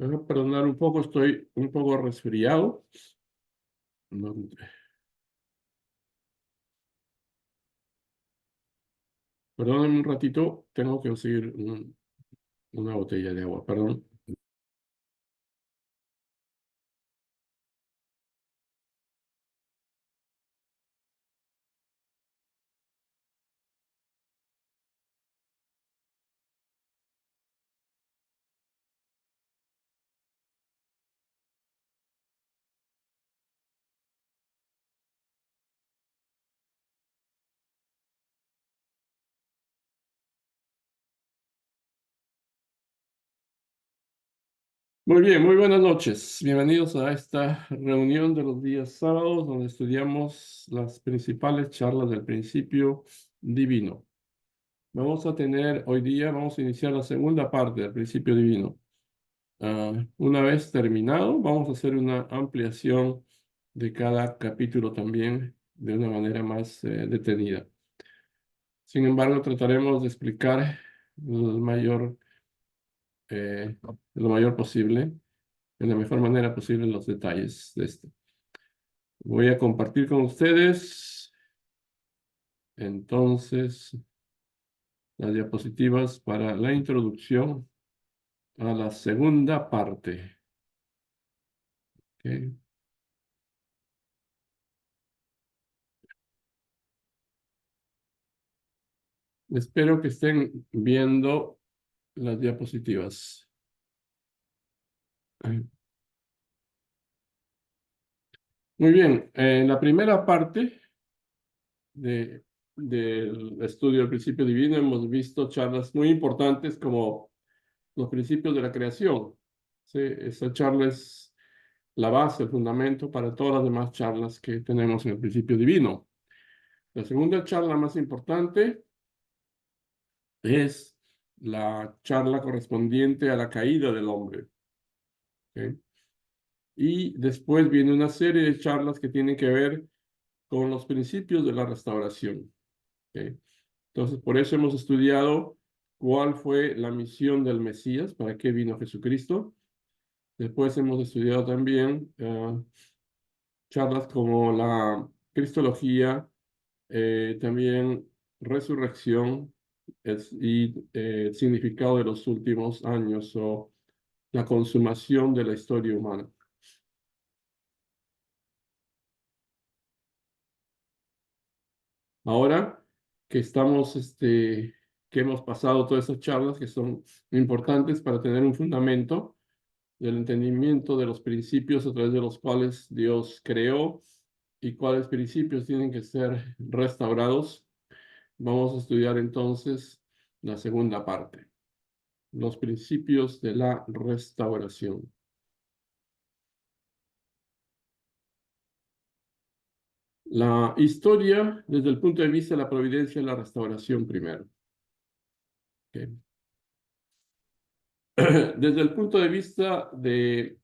Voy a perdonar un poco, estoy un poco resfriado. No, perdónenme un ratito, tengo que conseguir una botella de agua, perdón. Muy bien, muy buenas noches. Bienvenidos a esta reunión de los días sábados, donde estudiamos las principales charlas del principio divino. Vamos a iniciar la segunda parte del principio divino. Una vez terminado, vamos a hacer una ampliación de cada capítulo también de una manera más detenida. Sin embargo, trataremos de explicar lo mayor posible, de la mejor manera posible, los detalles de esto. Voy a compartir con ustedes entonces las diapositivas para la introducción a la segunda parte. ¿Ok? Espero que estén viendo las diapositivas. Muy bien, en la primera parte del estudio del principio divino hemos visto charlas muy importantes como los principios de la creación. ¿Sí? Esa charla es la base, el fundamento para todas las demás charlas que tenemos en el principio divino. La segunda charla más importante es la charla correspondiente a la caída del hombre. ¿Ok? Y después viene una serie de charlas que tienen que ver con los principios de la restauración. ¿Ok? Entonces, por eso hemos estudiado cuál fue la misión del Mesías, para qué vino Jesucristo. Después hemos estudiado también charlas como la cristología, también resurrección y el significado de los últimos años o la consumación de la historia humana. Ahora que hemos pasado todas esas charlas que son importantes para tener un fundamento del entendimiento de los principios a través de los cuales Dios creó y cuáles principios tienen que ser restaurados, vamos a estudiar entonces la segunda parte, los principios de la restauración. La historia desde el punto de vista de la providencia y la restauración primero. ¿Okay? Desde el punto de vista de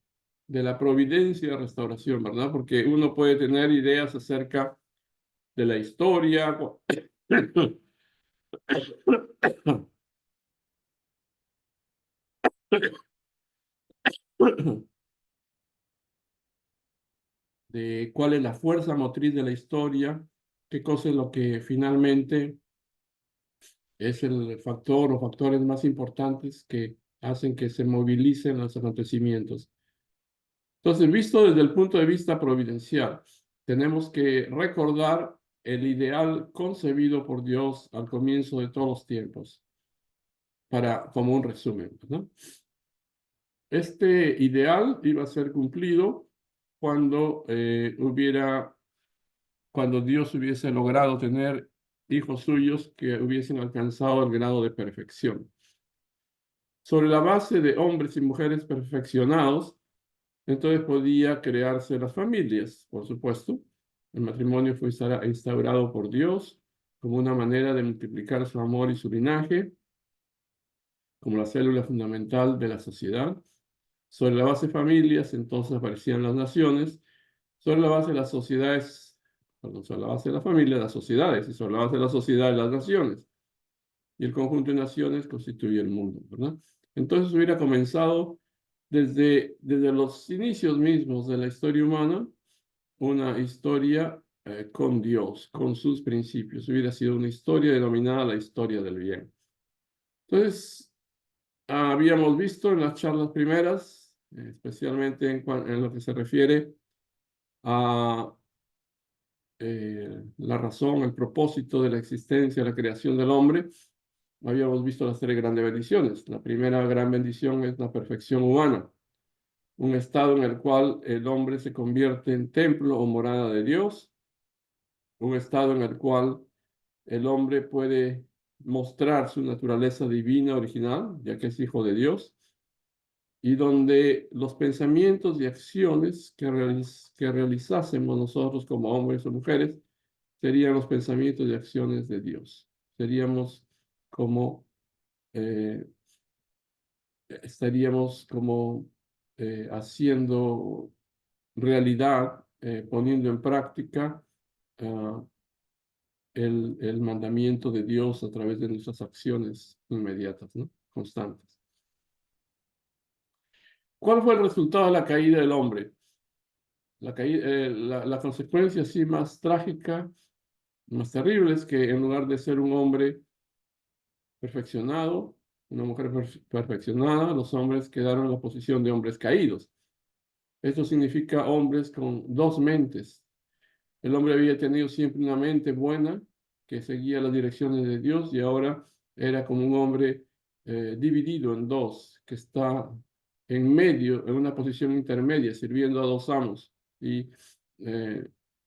la providencia y la restauración, ¿verdad? Porque uno puede tener ideas acerca de la historia, de cuál es la fuerza motriz de la historia, qué cosa es lo que finalmente es el factor o factores más importantes que hacen que se movilicen los acontecimientos. Entonces, visto desde el punto de vista providencial, tenemos que recordar el ideal concebido por Dios al comienzo de todos los tiempos, como un resumen, ¿no? Este ideal iba a ser cumplido cuando cuando Dios hubiese logrado tener hijos suyos que hubiesen alcanzado el grado de perfección. Sobre la base de hombres y mujeres perfeccionados, entonces podía crearse las familias, por supuesto. El matrimonio fue instaurado por Dios como una manera de multiplicar su amor y su linaje, como la célula fundamental de la sociedad. Sobre la base de familias, entonces aparecían las naciones. Sobre la base de las sociedades, perdón, sobre la base de la familia, las sociedades, y sobre la base de la sociedad, las naciones. Y el conjunto de naciones constituye el mundo, ¿verdad? Entonces hubiera comenzado desde los inicios mismos de la historia humana, una historia con Dios, con sus principios. Hubiera sido una historia denominada la historia del bien. Entonces, habíamos visto en las charlas primeras, especialmente en lo que se refiere a la razón, el propósito de la existencia, la creación del hombre, habíamos visto las tres grandes bendiciones. La primera gran bendición es la perfección humana, un estado en el cual el hombre se convierte en templo o morada de Dios, un estado en el cual el hombre puede mostrar su naturaleza divina original, ya que es hijo de Dios, y donde los pensamientos y acciones que realizásemos nosotros como hombres o mujeres serían los pensamientos y acciones de Dios. Seríamos como, eh, estaríamos como haciendo realidad, poniendo en práctica uh, el mandamiento de Dios a través de nuestras acciones inmediatas, ¿no? Constantes. ¿Cuál fue el resultado de la caída del hombre? La consecuencia así más trágica, más terrible, es que en lugar de ser un hombre perfeccionado, una mujer perfeccionada, los hombres quedaron en la posición de hombres caídos. Esto significa hombres con dos mentes. El hombre había tenido siempre una mente buena que seguía las direcciones de Dios y ahora era como un hombre dividido en dos, que está en medio, en una posición intermedia, sirviendo a dos amos y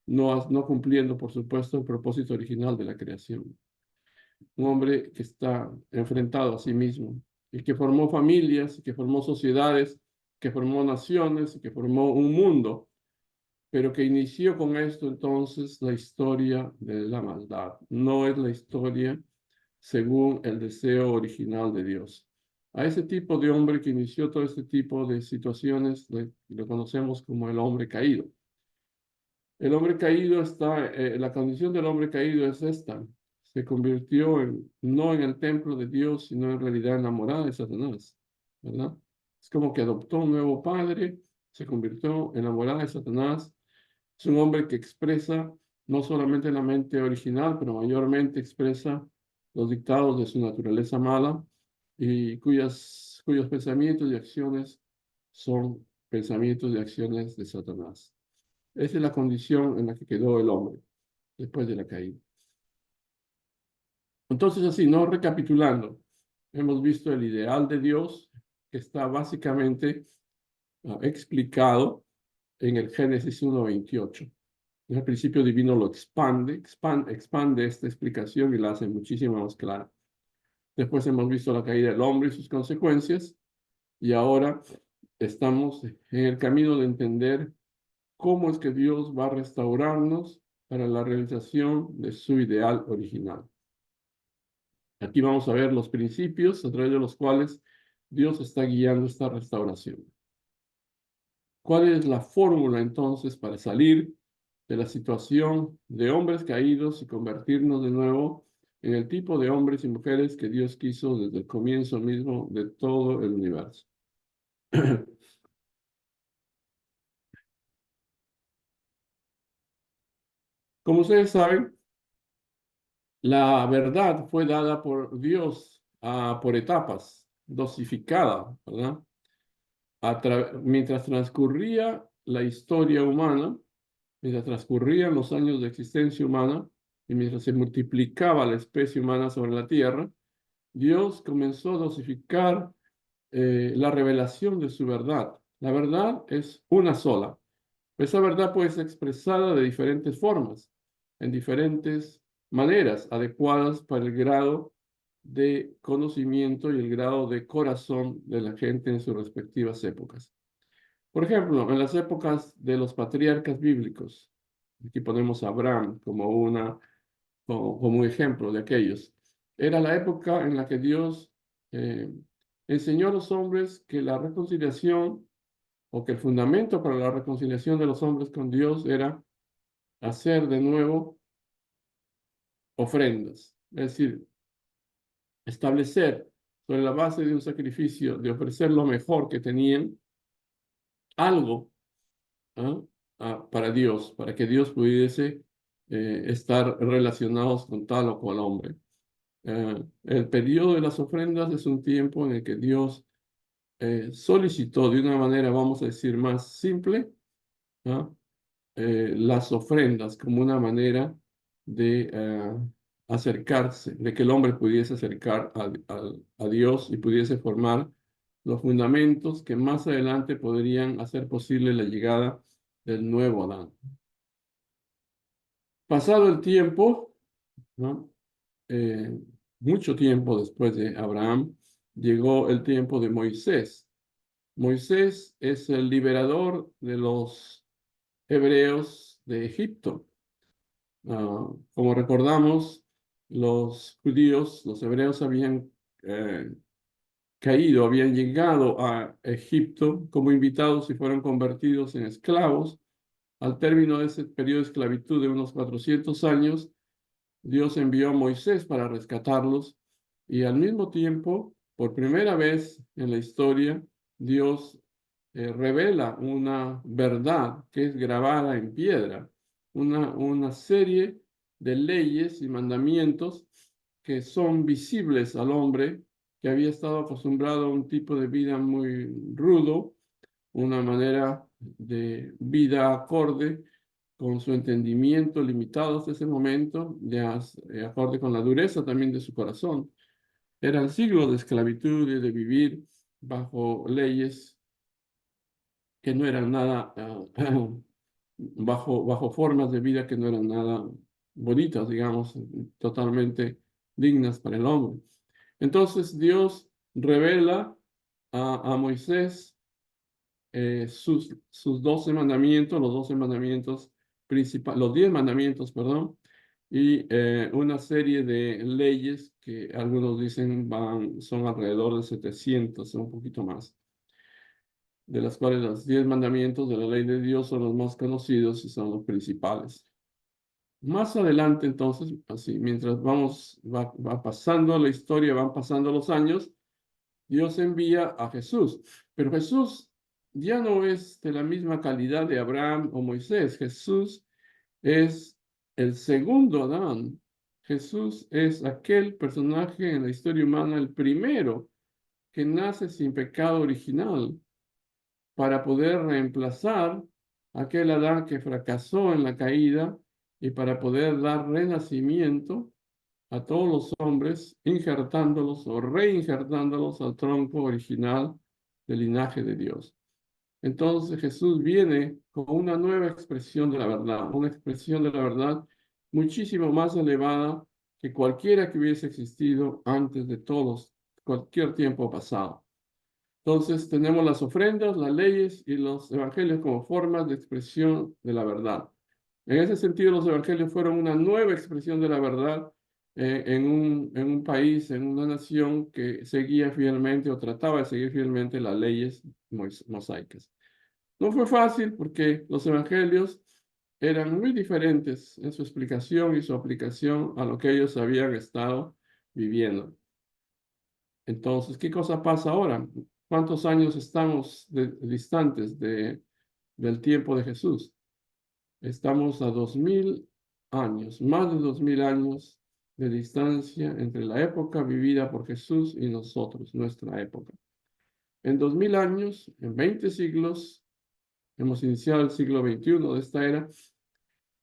no cumpliendo, por supuesto, el propósito original de la creación. Un hombre que está enfrentado a sí mismo y que formó familias, que formó sociedades, que formó naciones, que formó un mundo, pero que inició con esto entonces la historia de la maldad. No es la historia según el deseo original de Dios. A ese tipo de hombre que inició todo este tipo de situaciones lo conocemos como el hombre caído. El hombre caído está, la condición del hombre caído es esta: se convirtió no en el templo de Dios, sino en realidad en la morada de Satanás, ¿verdad? Es como que adoptó un nuevo padre, se convirtió en la morada de Satanás. Es un hombre que expresa no solamente la mente original, pero mayormente expresa los dictados de su naturaleza mala y cuyos pensamientos y acciones son pensamientos y acciones de Satanás. Esa es la condición en la que quedó el hombre después de la caída. Entonces, así, no recapitulando, hemos visto el ideal de Dios, que está básicamente explicado en el Génesis 1:28. El principio divino lo expande esta explicación y la hace muchísimo más clara. Después hemos visto la caída del hombre y sus consecuencias, y ahora estamos en el camino de entender cómo es que Dios va a restaurarnos para la realización de su ideal original. Aquí vamos a ver los principios a través de los cuales Dios está guiando esta restauración. ¿Cuál es la fórmula entonces para salir de la situación de hombres caídos y convertirnos de nuevo en el tipo de hombres y mujeres que Dios quiso desde el comienzo mismo de todo el universo? Como ustedes saben, la verdad fue dada por Dios por etapas, dosificada, ¿verdad? Mientras transcurría la historia humana, mientras transcurrían los años de existencia humana y mientras se multiplicaba la especie humana sobre la tierra, Dios comenzó a dosificar la revelación de su verdad. La verdad es una sola. Esa verdad puede ser expresada de diferentes formas, en diferentes maneras adecuadas para el grado de conocimiento y el grado de corazón de la gente en sus respectivas épocas. Por ejemplo, en las épocas de los patriarcas bíblicos, aquí ponemos a Abraham como un ejemplo de aquellos, era la época en la que Dios eh, enseñó a los hombres que la reconciliación o que el fundamento para la reconciliación de los hombres con Dios era hacer de nuevo ofrendas, es decir, establecer sobre la base de un sacrificio, de ofrecer lo mejor que tenían, algo, ¿ah? Para Dios, para que Dios pudiese estar relacionados con tal o cual hombre. El periodo de las ofrendas es un tiempo en el que Dios solicitó de una manera, vamos a decir, más simple, ¿no? Las ofrendas como una manera de acercarse, de que el hombre pudiese acercar a Dios y pudiese formar los fundamentos que más adelante podrían hacer posible la llegada del nuevo Adán. Pasado el tiempo, ¿no? Eh, mucho tiempo después de Abraham, llegó el tiempo de Moisés. Moisés es el liberador de los hebreos de Egipto. Como recordamos, los judíos, los hebreos habían caído, habían llegado a Egipto como invitados y fueron convertidos en esclavos. Al término de ese periodo de esclavitud de unos 400 años, Dios envió a Moisés para rescatarlos y al mismo tiempo, por primera vez en la historia, Dios revela una verdad que es grabada en piedra, una serie de leyes y mandamientos que son visibles al hombre que había estado acostumbrado a un tipo de vida muy rudo, una manera de vida acorde con su entendimiento limitado hasta ese momento, acorde con la dureza también de su corazón. Eran siglos de esclavitud y de vivir bajo leyes que no eran nada, bajo formas de vida que no eran nada bonitas, digamos, totalmente dignas para el hombre. Entonces Dios revela a Moisés sus 12 mandamientos, los 12 mandamientos principales, los 10 mandamientos, perdón, y una serie de leyes que algunos dicen son alrededor de 700, un poquito más, de las cuales los 10 mandamientos de la ley de Dios son los más conocidos y son los principales. Más adelante, entonces, así, mientras va pasando la historia, van pasando los años, Dios envía a Jesús. Pero Jesús ya no es de la misma calidad de Abraham o Moisés. Jesús es el segundo Adán. Jesús es aquel personaje en la historia humana, el primero que nace sin pecado original para poder reemplazar aquel Adán que fracasó en la caída y para poder dar renacimiento a todos los hombres, injertándolos o reinjertándolos al tronco original del linaje de Dios. Entonces Jesús viene con una nueva expresión de la verdad, una expresión de la verdad muchísimo más elevada que cualquiera que hubiese existido antes de todos, cualquier tiempo pasado. Entonces tenemos las ofrendas, las leyes y los evangelios como formas de expresión de la verdad. En ese sentido, los evangelios fueron una nueva expresión de la verdad en un país, en una nación que seguía fielmente o trataba de seguir fielmente las leyes mosaicas. No fue fácil porque los evangelios eran muy diferentes en su explicación y su aplicación a lo que ellos habían estado viviendo. Entonces, ¿qué cosa pasa ahora? ¿Cuántos años estamos distantes del tiempo de Jesús? Estamos a 2000 años, más de 2000 años de distancia entre la época vivida por Jesús y nosotros, nuestra época. En 2000 años, en 20 siglos, hemos iniciado el siglo XXI de esta era,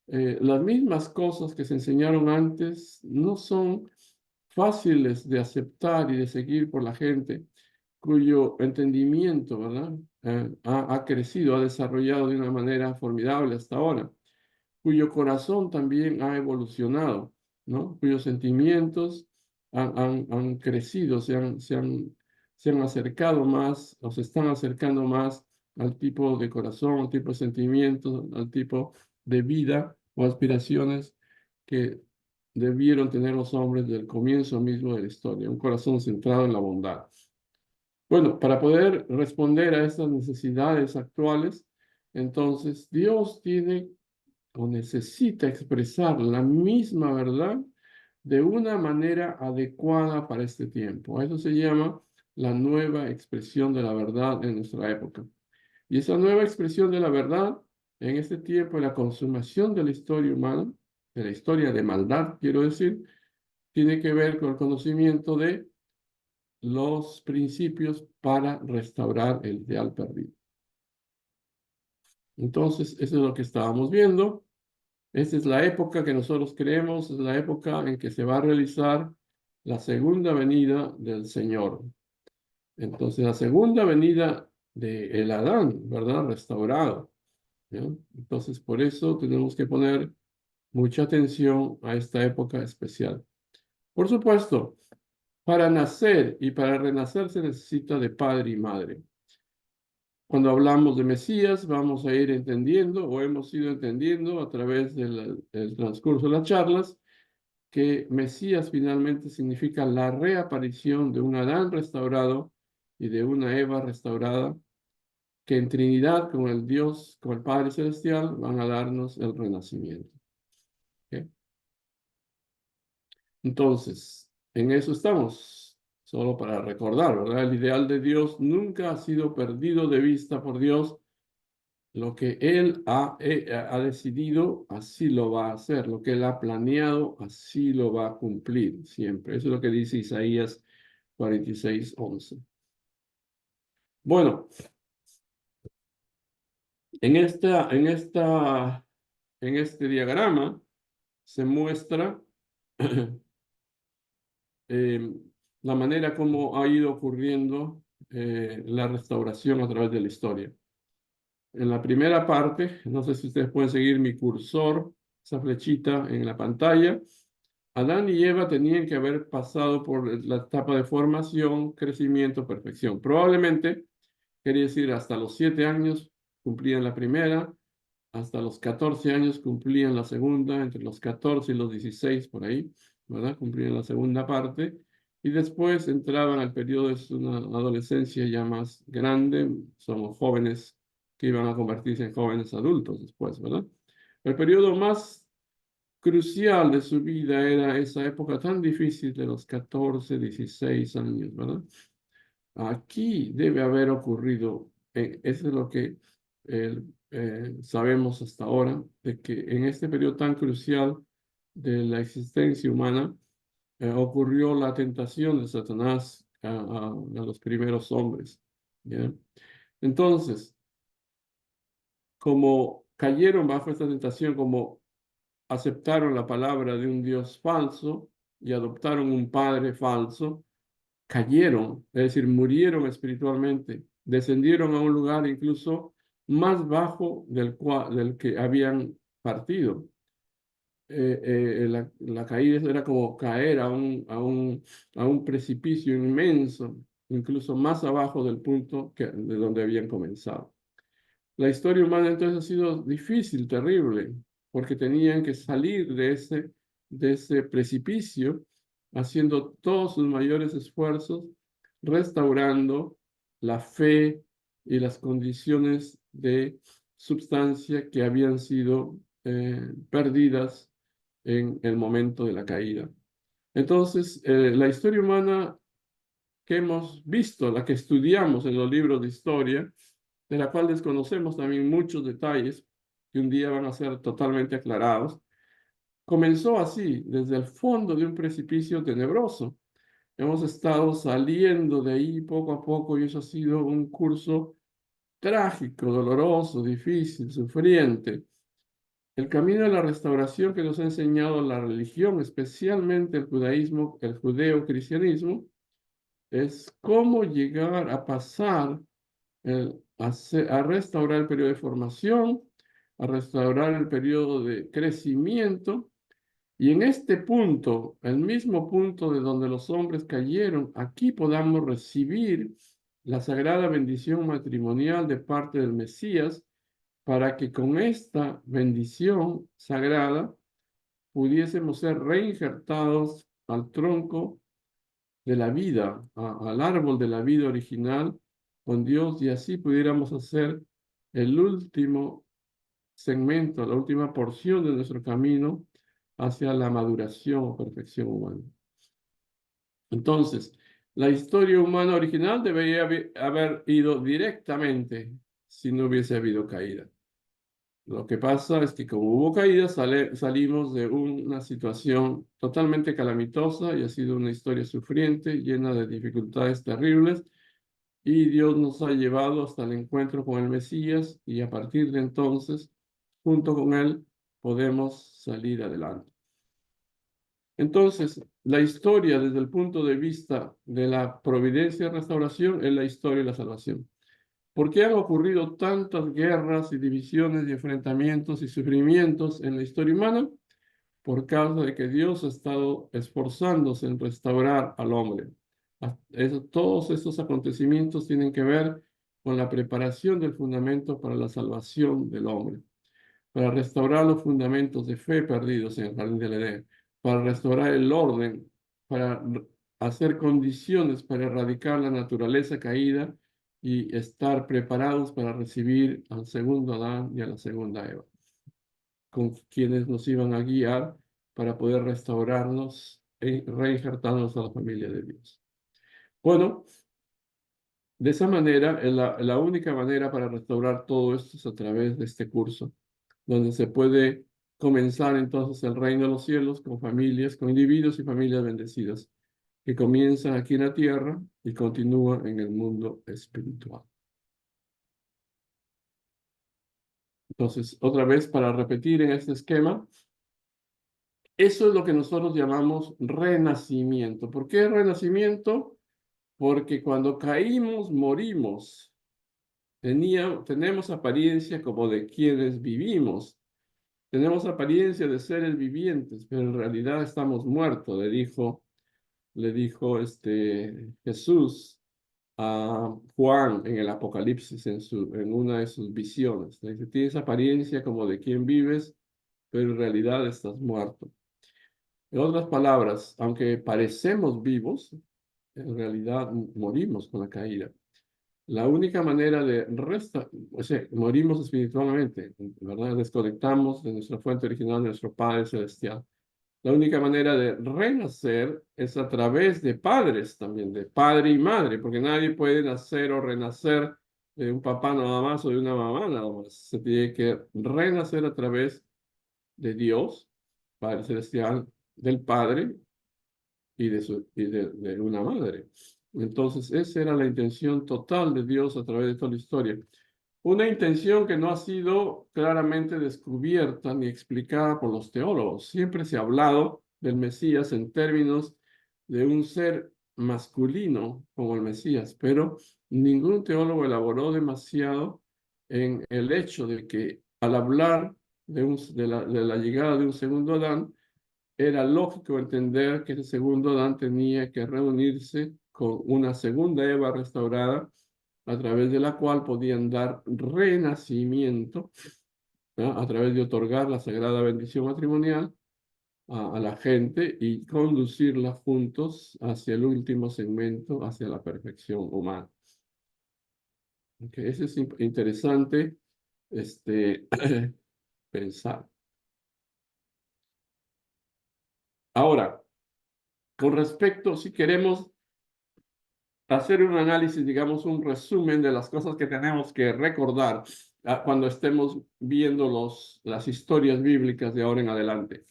las mismas cosas que se enseñaron antes no son fáciles de aceptar y de seguir por la gente cuyo entendimiento, ¿verdad? Ha crecido, ha desarrollado de una manera formidable hasta ahora, cuyo corazón también ha evolucionado, ¿no? Cuyos sentimientos han crecido, se han acercado más o se están acercando más al tipo de corazón, al tipo de sentimientos, al tipo de vida o aspiraciones que debieron tener los hombres del comienzo mismo de la historia, un corazón centrado en la bondad. Bueno, para poder responder a estas necesidades actuales, entonces Dios tiene o necesita expresar la misma verdad de una manera adecuada para este tiempo. Eso se llama la nueva expresión de la verdad en nuestra época. Y esa nueva expresión de la verdad en este tiempo de la consumación de la historia humana, de la historia de maldad, quiero decir, tiene que ver con el conocimiento de los principios para restaurar el ideal perdido. Entonces, eso es lo que estábamos viendo. Esta es la época que nosotros creemos, es la época en que se va a realizar la segunda venida del Señor. Entonces, la segunda venida de el Adán, ¿verdad? Restaurado. ¿Ya? Entonces, por eso tenemos que poner mucha atención a esta época especial. Por supuesto, para nacer y para renacer se necesita de padre y madre. Cuando hablamos de Mesías, vamos a ir entendiendo o hemos ido entendiendo a través del transcurso de las charlas que Mesías finalmente significa la reaparición de un Adán restaurado y de una Eva restaurada, que en Trinidad con el Dios, con el Padre Celestial, van a darnos el renacimiento. ¿Ok? Entonces, en eso estamos, solo para recordar, ¿verdad? El ideal de Dios nunca ha sido perdido de vista por Dios. Lo que Él ha decidido, así lo va a hacer. Lo que Él ha planeado, así lo va a cumplir siempre. Eso es lo que dice Isaías 46:11. Bueno, en este diagrama se muestra eh, la manera como ha ido ocurriendo la restauración a través de la historia. En la primera parte, no sé si ustedes pueden seguir mi cursor, esa flechita en la pantalla. Adán y Eva tenían que haber pasado por la etapa de formación, crecimiento, perfección. Probablemente, quería decir, hasta los 7 años cumplían la primera, hasta los 14 años cumplían la segunda, entre los 14 y los 16 por ahí, ¿verdad? Cumplían la segunda parte y después entraban al periodo de una adolescencia ya más grande, somos jóvenes que iban a convertirse en jóvenes adultos después, ¿verdad? El periodo más crucial de su vida era esa época tan difícil de los 14, 16 años, ¿verdad? Aquí debe haber ocurrido, eso es lo que sabemos hasta ahora, de que en este periodo tan crucial de la existencia humana ocurrió la tentación de Satanás a los primeros hombres. ¿Ya? Entonces, como cayeron bajo esta tentación, como aceptaron la palabra de un Dios falso y adoptaron un padre falso, cayeron, es decir, murieron espiritualmente, descendieron a un lugar incluso más bajo del que habían partido. La caída era como caer a un precipicio inmenso, incluso más abajo del punto de donde habían comenzado. La historia humana entonces ha sido difícil, terrible, porque tenían que salir de ese precipicio haciendo todos sus mayores esfuerzos, restaurando la fe y las condiciones de substancia que habían sido perdidas en el momento de la caída. Entonces, la historia humana que hemos visto, la que estudiamos en los libros de historia, de la cual desconocemos también muchos detalles que un día van a ser totalmente aclarados, comenzó así, desde el fondo de un precipicio tenebroso. Hemos estado saliendo de ahí poco a poco y eso ha sido un curso trágico, doloroso, difícil, sufriente. El camino de la restauración que nos ha enseñado la religión, especialmente el judaísmo, el judeo-cristianismo, es cómo llegar a pasar a restaurar el periodo de formación, a restaurar el periodo de crecimiento. Y en este punto, el mismo punto de donde los hombres cayeron, aquí podamos recibir la sagrada bendición matrimonial de parte del Mesías, para que con esta bendición sagrada pudiésemos ser reinjertados al tronco de la vida, al árbol de la vida original con Dios y así pudiéramos hacer el último segmento, la última porción de nuestro camino hacia la maduración o perfección humana. Entonces, la historia humana original debería haber ido directamente, si no hubiese habido caída. Lo que pasa es que como hubo caída, salimos de una situación totalmente calamitosa y ha sido una historia sufriente, llena de dificultades terribles, y Dios nos ha llevado hasta el encuentro con el Mesías y a partir de entonces, junto con Él, podemos salir adelante. Entonces, la historia desde el punto de vista de la providencia y restauración es la historia de la salvación. ¿Por qué han ocurrido tantas guerras y divisiones y enfrentamientos y sufrimientos en la historia humana? Por causa de que Dios ha estado esforzándose en restaurar al hombre. Todos estos acontecimientos tienen que ver con la preparación del fundamento para la salvación del hombre, para restaurar los fundamentos de fe perdidos en el jardín del Edén, para restaurar el orden, para hacer condiciones para erradicar la naturaleza caída y estar preparados para recibir al segundo Adán y a la segunda Eva, con quienes nos iban a guiar para poder restaurarnos e reinsertarnos a la familia de Dios. Bueno, de esa manera, la única manera para restaurar todo esto es a través de este curso, donde se puede comenzar entonces el reino de los cielos con familias, con individuos y familias bendecidas, que comienzan aquí en la tierra y continúan en el mundo espiritual. Entonces, otra vez para repetir en este esquema, eso es lo que nosotros llamamos renacimiento. ¿Por qué renacimiento? Porque cuando caímos, morimos. Tenemos apariencia como de quienes vivimos. Tenemos apariencia de seres vivientes, pero en realidad estamos muertos, le dijo Jesús a Juan en el Apocalipsis, en una de sus visiones. Le dice, tienes apariencia como de quien vives, pero en realidad estás muerto. En otras palabras, aunque parecemos vivos, en realidad morimos con la caída. La única manera de o sea, morimos espiritualmente, ¿verdad? Desconectamos de nuestra fuente original, de nuestro Padre Celestial. La única manera de renacer es a través de padres también, de padre y madre, porque nadie puede nacer o renacer de un papá nada más o de una mamá nada más. Se tiene que renacer a través de Dios, Padre Celestial, del Padre y de una madre. Entonces, esa era la intención total de Dios a través de toda la historia. Una intención que no ha sido claramente descubierta ni explicada por los teólogos. Siempre se ha hablado del Mesías en términos de un ser masculino como el Mesías, pero ningún teólogo elaboró demasiado en el hecho de que al hablar de la llegada de un segundo Adán, era lógico entender que ese segundo Adán tenía que reunirse con una segunda Eva restaurada, a través de la cual podían dar renacimiento, ¿no? A través de otorgar la sagrada bendición matrimonial a la gente y conducirla juntos hacia el último segmento, hacia la perfección humana. Okay, eso es interesante pensar. Ahora, con respecto, si queremos hacer un análisis, digamos, un resumen de las cosas que tenemos que recordar cuando estemos viendo las historias bíblicas de ahora en adelante.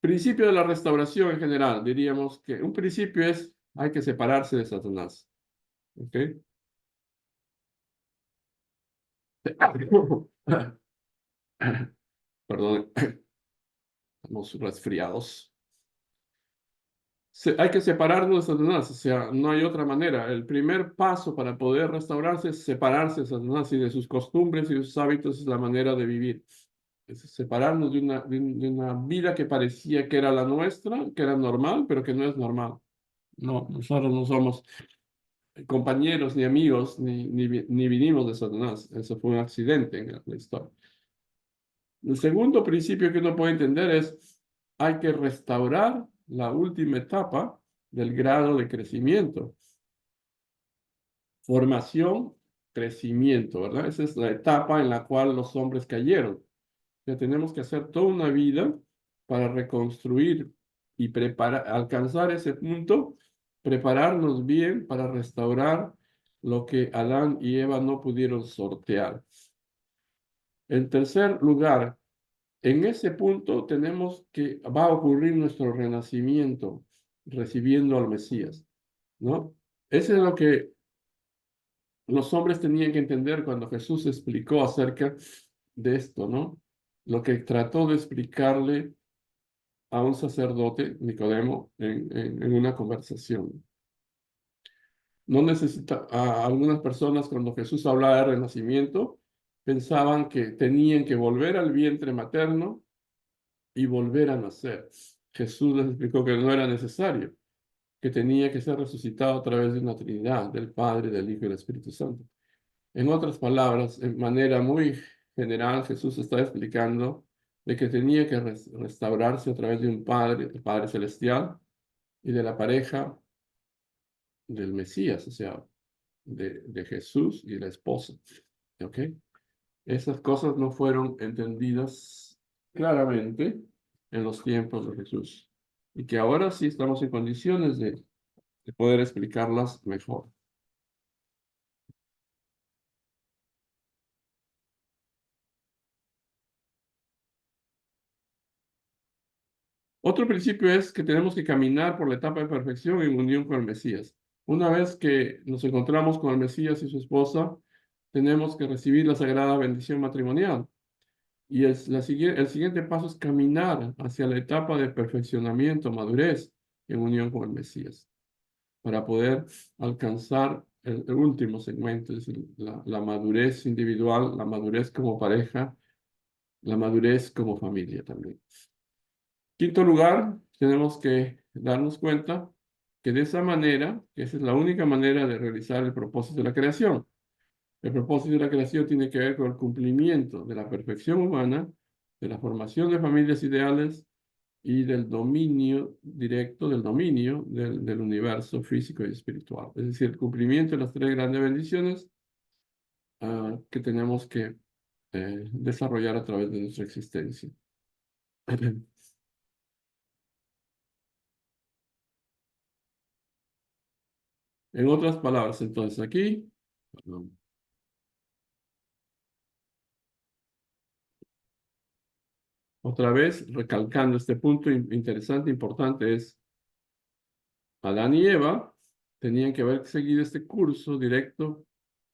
Principio de la restauración en general, diríamos que un principio es, hay que separarse de Satanás. ¿Ok? Perdón, estamos resfriados. Hay que separarnos de Satanás, o sea, no hay otra manera. El primer paso para poder restaurarse es separarse de Satanás y de sus costumbres y de sus hábitos, es la manera de vivir. Es separarnos de una vida que parecía que era la nuestra, que era normal, pero que no es normal. No, nosotros no somos compañeros ni amigos, ni vinimos de Satanás. Eso fue un accidente en la historia. El segundo principio que uno puede entender es, hay que restaurar la última etapa del grado de crecimiento. Formación, crecimiento, ¿verdad? Esa es la etapa en la cual los hombres cayeron. Que tenemos que hacer toda una vida para reconstruir y alcanzar ese punto, prepararnos bien para restaurar lo que Adán y Eva no pudieron sortear. En tercer lugar, en ese punto tenemos que va a ocurrir nuestro renacimiento recibiendo al Mesías, ¿no? Eso es lo que los hombres tenían que entender cuando Jesús explicó acerca de esto, ¿no? Lo que trató de explicarle a un sacerdote, Nicodemo, en una conversación. No necesita, a algunas personas cuando Jesús hablaba de renacimiento, pensaban que tenían que volver al vientre materno y volver a nacer. Jesús les explicó que no era necesario, que tenía que ser resucitado a través de una Trinidad, del Padre, del Hijo y del Espíritu Santo. En otras palabras, en manera muy general, Jesús está explicando de que tenía que restaurarse a través de un Padre, el Padre Celestial, y de la pareja del Mesías, o sea, de Jesús y la esposa. ¿Ok? Esas cosas no fueron entendidas claramente en los tiempos de Jesús y que ahora sí estamos en condiciones de poder explicarlas mejor. Otro principio es que tenemos que caminar por la etapa de perfección en unión con el Mesías. Una vez que nos encontramos con el Mesías y su esposa, tenemos que recibir la sagrada bendición matrimonial. Y el siguiente paso es caminar hacia la etapa de perfeccionamiento, madurez, en unión con el Mesías, para poder alcanzar el último segmento, es decir, la madurez individual, la madurez como pareja, la madurez como familia también. Quinto lugar, tenemos que darnos cuenta que de esa manera, que esa es la única manera de realizar el propósito de la creación. El propósito de la creación tiene que ver con el cumplimiento de la perfección humana, de la formación de familias ideales y del dominio directo, del dominio del universo físico y espiritual. Es decir, el cumplimiento de las tres grandes bendiciones que tenemos que desarrollar a través de nuestra existencia. En otras palabras, entonces aquí, perdón, otra vez recalcando este punto interesante, importante, es Adán y Eva tenían que haber seguido este curso directo,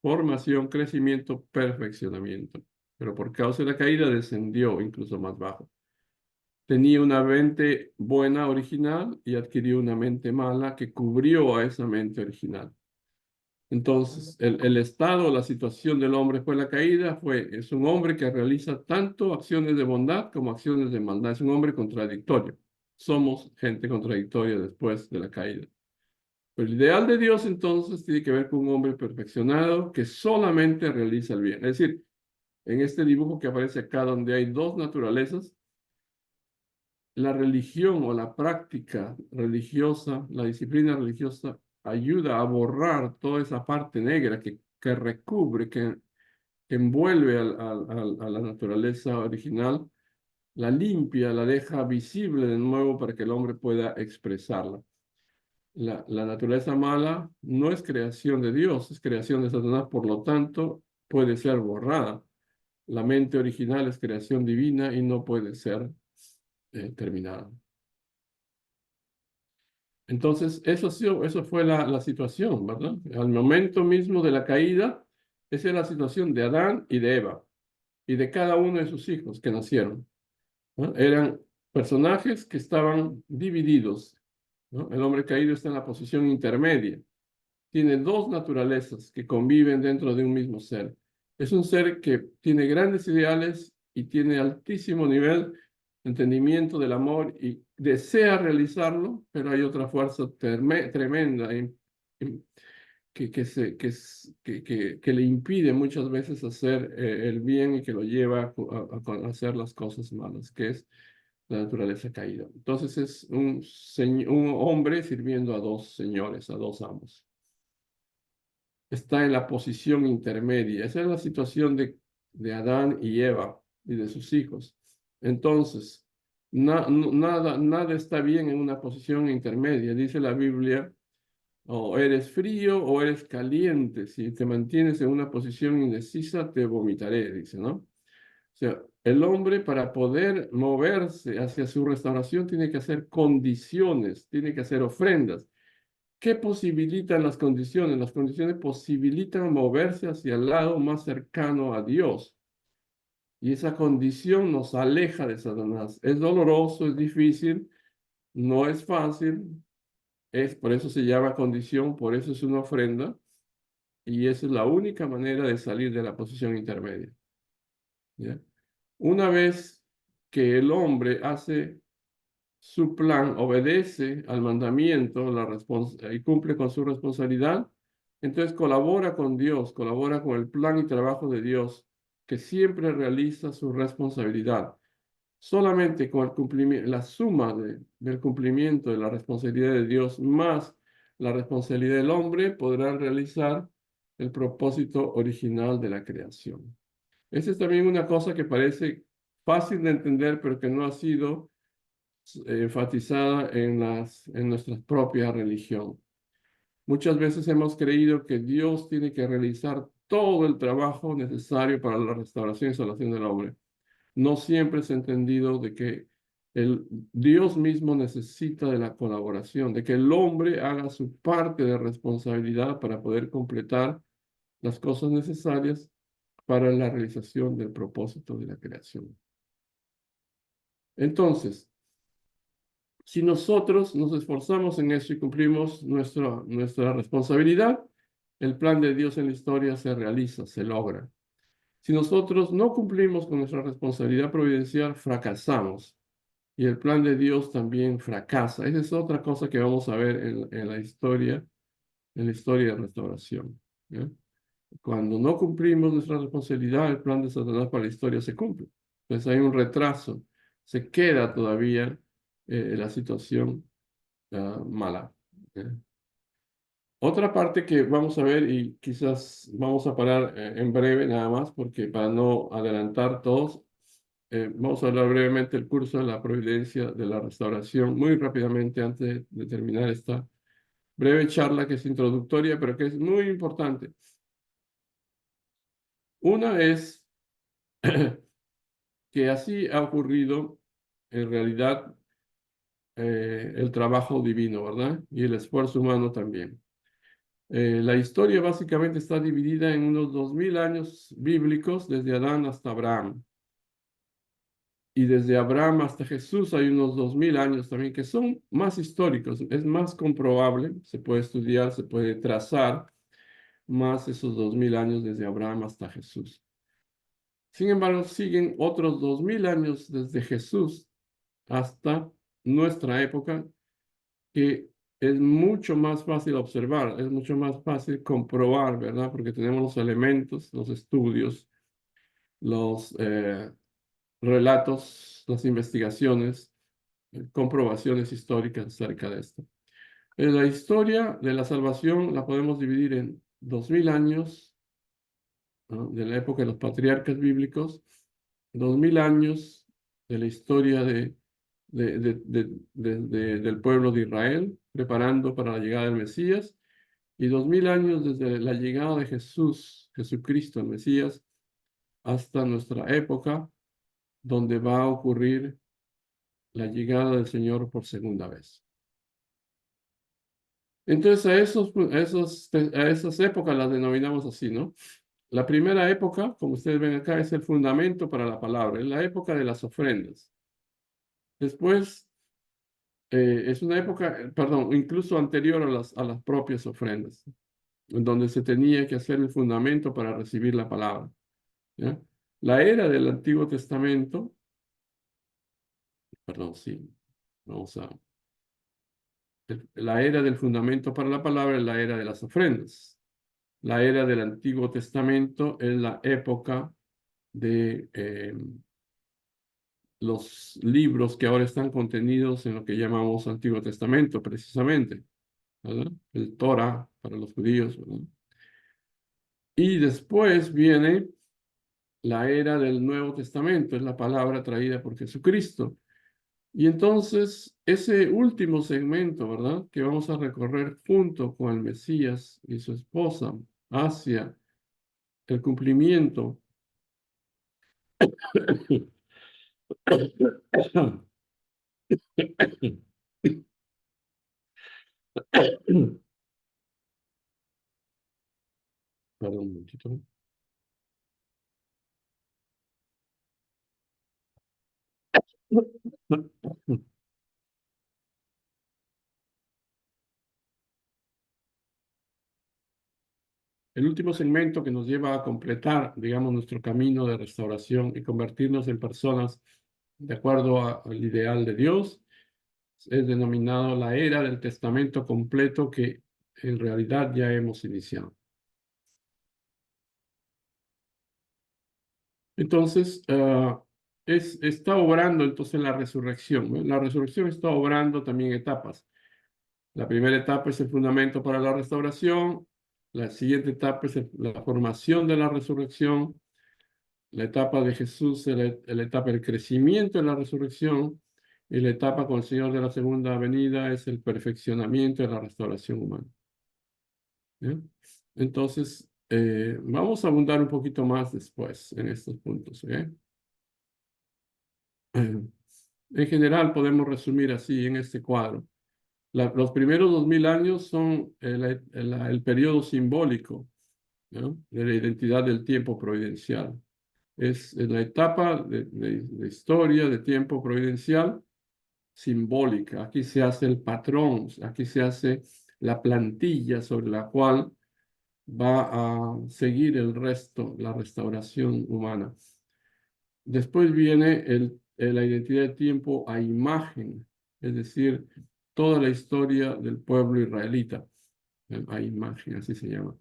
formación, crecimiento, perfeccionamiento. Pero por causa de la caída descendió incluso más bajo. Tenía una mente buena original y adquirió una mente mala que cubrió a esa mente original. Entonces, el estado, la situación del hombre fue la caída, es un hombre que realiza tanto acciones de bondad como acciones de maldad. Es un hombre contradictorio. Somos gente contradictoria después de la caída. Pero el ideal de Dios entonces tiene que ver con un hombre perfeccionado que solamente realiza el bien. Es decir, en este dibujo que aparece acá donde hay dos naturalezas, la religión o la práctica religiosa, la disciplina religiosa ayuda a borrar toda esa parte negra que recubre, que envuelve a la naturaleza original, la limpia, la deja visible de nuevo para que el hombre pueda expresarla. La naturaleza mala no es creación de Dios, es creación de Satanás, por lo tanto, puede ser borrada. La mente original es creación divina y no puede ser terminada. Entonces, eso fue la situación, ¿verdad? Al momento mismo de la caída, esa es la situación de Adán y de Eva y de cada uno de sus hijos que nacieron, ¿no? Eran personajes que estaban divididos, ¿no? El hombre caído está en la posición intermedia. Tiene dos naturalezas que conviven dentro de un mismo ser. Es un ser que tiene grandes ideales y tiene altísimo nivel de entendimiento del amor y desea realizarlo, pero hay otra fuerza tremenda que le impide muchas veces hacer el bien y que lo lleva a hacer las cosas malas, que es la naturaleza caída. Entonces es un hombre sirviendo a dos señores, a dos amos. Está en la posición intermedia. Esa es la situación de Adán y Eva y de sus hijos. Entonces, nada está bien en una posición intermedia. Dice la Biblia O eres frío o eres caliente. Si te mantienes en una posición indecisa, te vomitaré, dice, ¿no? O sea, el hombre para poder moverse hacia su restauración tiene que hacer condiciones, tiene que hacer ofrendas. ¿Qué posibilitan las condiciones? Las condiciones posibilitan moverse hacia el lado más cercano a Dios. Y esa condición nos aleja de Satanás. Es doloroso, es difícil, no es fácil, por eso se llama condición, por eso es una ofrenda, y esa es la única manera de salir de la posición intermedia. ¿Ya? Una vez que el hombre hace su plan, obedece al mandamiento y cumple con su responsabilidad, entonces colabora con Dios, colabora con el plan y trabajo de Dios, que siempre realiza su responsabilidad. Solamente con el cumplimiento, la suma del cumplimiento de la responsabilidad de Dios más la responsabilidad del hombre podrán realizar el propósito original de la creación. Esa es también una cosa que parece fácil de entender, pero que no ha sido enfatizada en nuestra propia religión. Muchas veces hemos creído que Dios tiene que realizar todo el trabajo necesario para la restauración y salvación del hombre. No siempre se ha entendido de que Dios mismo necesita de la colaboración, de que el hombre haga su parte de responsabilidad para poder completar las cosas necesarias para la realización del propósito de la creación. Entonces, si nosotros nos esforzamos en eso y cumplimos nuestra responsabilidad, el plan de Dios en la historia se realiza, se logra. Si nosotros no cumplimos con nuestra responsabilidad providencial, fracasamos y el plan de Dios también fracasa. Esa es otra cosa que vamos a ver en la historia de restauración. ¿Ya? Cuando no cumplimos nuestra responsabilidad, el plan de Satanás para la historia se cumple. Entonces hay un retraso, se queda todavía la situación mala. ¿Ya? Otra parte que vamos a ver y quizás vamos a parar en breve nada más, porque para no adelantar todos, vamos a hablar brevemente del curso de la providencia de la restauración, muy rápidamente antes de terminar esta breve charla que es introductoria, pero que es muy importante. Una es que así ha ocurrido en realidad el trabajo divino, ¿verdad? Y el esfuerzo humano también. La historia básicamente está dividida en unos 2000 años bíblicos, desde Adán hasta Abraham. Y desde Abraham hasta Jesús hay unos 2000 años también que son más históricos, es más comprobable, se puede estudiar, se puede trazar más esos 2000 años desde Abraham hasta Jesús. Sin embargo, siguen otros 2000 años desde Jesús hasta nuestra época, que es mucho más fácil observar, es mucho más fácil comprobar, ¿verdad? Porque tenemos los elementos, los estudios, los relatos, las investigaciones, comprobaciones históricas acerca de esto. La historia de la salvación la podemos dividir en 2000 años, ¿no? De la época de los patriarcas bíblicos, 2000 años de la historia del pueblo de Israel, preparando para la llegada del Mesías, y 2000 años desde la llegada de Jesús, Jesucristo, el Mesías, hasta nuestra época, donde va a ocurrir la llegada del Señor por segunda vez. Entonces a esas épocas las denominamos así, ¿no? La primera época, como ustedes ven acá, es el fundamento para la palabra, es la época de las ofrendas. Después es una época, perdón, incluso anterior a las propias ofrendas, en donde se tenía que hacer el fundamento para recibir la palabra. ¿Ya? La era del Antiguo Testamento, perdón, sí, vamos a la era del fundamento para la palabra es la era de las ofrendas. La era del Antiguo Testamento es la época de los libros que ahora están contenidos en lo que llamamos Antiguo Testamento, precisamente, ¿verdad? El Torah para los judíos, ¿verdad? Y después viene la era del Nuevo Testamento, es la palabra traída por Jesucristo. Y entonces, ese último segmento, ¿verdad? Que vamos a recorrer junto con el Mesías y su esposa hacia el cumplimiento. Perdón un momentito. El último segmento que nos lleva a completar, digamos, nuestro camino de restauración y convertirnos en personas de acuerdo al ideal de Dios, es denominado la era del testamento completo que en realidad ya hemos iniciado. Entonces, está obrando entonces la resurrección, ¿no? La resurrección está obrando también etapas. La primera etapa es el fundamento para la restauración, la siguiente etapa es la formación de la resurrección, la etapa de Jesús es la etapa del crecimiento de la resurrección y la etapa con el Señor de la segunda venida es el perfeccionamiento de la restauración humana. ¿Bien? Entonces, vamos a abundar un poquito más después en estos puntos. En general, podemos resumir así en este cuadro. Los primeros 2000 años son el periodo simbólico, ¿no? De la identidad del tiempo providencial. Es la etapa de historia, de tiempo providencial simbólica. Aquí se hace el patrón, aquí se hace la plantilla sobre la cual va a seguir el resto, la restauración humana. Después viene la identidad de tiempo a imagen, es decir, toda la historia del pueblo israelita, a imagen, así se llama.